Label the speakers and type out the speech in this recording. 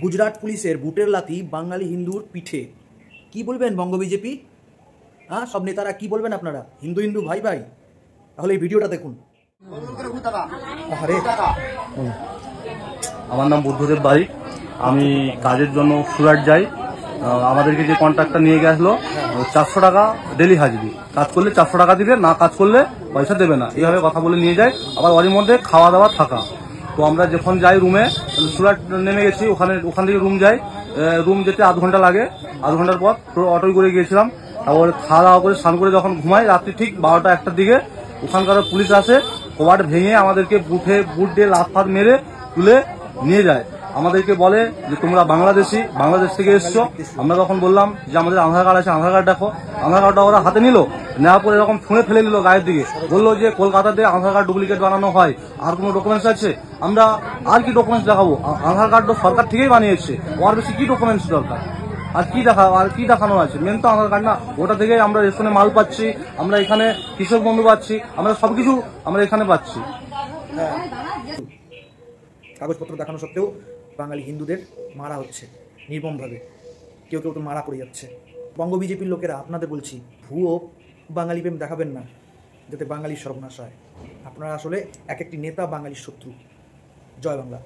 Speaker 1: গুজরাট পুলিশের বুটের লাথি বাঙালি হিন্দুর পিঠে। কি বলবেন বঙ্গ বিজেপি? হ্যাঁ, সব নেতারা কি বলবেন আপনারা? হিন্দু হিন্দু ভাই ভাই। তাহলে এই ভিডিওটা দেখুন।
Speaker 2: আমার নাম বুদ্ধদেব বাড়ি। আমি কাজের জন্য সুরাট যাই। আমাদেরকে যে কন্ট্রাক্টটা নিয়ে গেছিলো 400 টাকা ডেলি হাজিরি, কাজ করলে 400 টাকা দিবে, না কাজ করলে পয়সা দেবে না, এইভাবে কথা বলে নিয়ে যায়। আবার ওর মধ্যে খাওয়া দাওয়া থাকা। তো আমরা যখন যাই রুমে, সুরাট নেমে গেছি, ওখান থেকে রুম যাই। রুম যেতে আধ ঘন্টা লাগে। আধ ঘন্টার পর অটোয় করে গিয়েছিলাম। তারপর খাওয়া দাওয়া করে স্নান করে যখন ঘুমাই, রাত্রি ঠিক 12টা 1টার দিকে ওখানকার পুলিশ আসে, কবাট ভেঙে আমাদেরকে বুট দিয়ে লাফ ফাত মেরে তুলে নিয়ে যায়। আমাদেরকে বলে যে তোমরা বাংলাদেশ থেকে এসছো। আমরা তখন বললাম যে আমাদের আধার কার্ড আছে, আধার কার্ড দেখো। আধার কার্ডটা ওরা হাতে নিল, নেওয়ার পরে এরকম ছুঁড়ে ফেলে দিল গায়ের দিকে। বললো যে কলকাতাতে আধার কার্ড ডুপ্লিকেট বানানো হয়, আর কোনো ডকুমেন্টস আছে? আমরা আর কি ডকুমেন্টস দেখাবো? আধার কার্ড তো সরকার থেকেই বানিয়েছে, ওর বেশি কি ডকুমেন্টস দরকার? আর কি দেখানো আছে? মেন তো আধার কার্ড না? ওটা থেকে আমরা রেশনে মাল পাচ্ছি, আমরা এখানে কৃষক বন্ধু পাচ্ছি, আমরা সবকিছু আমরা এখানে পাচ্ছি।
Speaker 1: কাগজপত্র দেখানো সত্ত্বেও বাঙালি হিন্দুদের মারা হচ্ছে নির্মমভাবে। কেউ কেউ তো মারা পড়ে যাচ্ছে। বঙ্গ বিজেপির লোকেরা আপনাদের বলছি, ভুয়ো বাঙালি প্রেম দেখাবেন না, যাতে বাঙালির সর্বনাশ হয়। আপনারা আসলে এক একটি নেতা বাঙালির শত্রু। জয় বাংলা।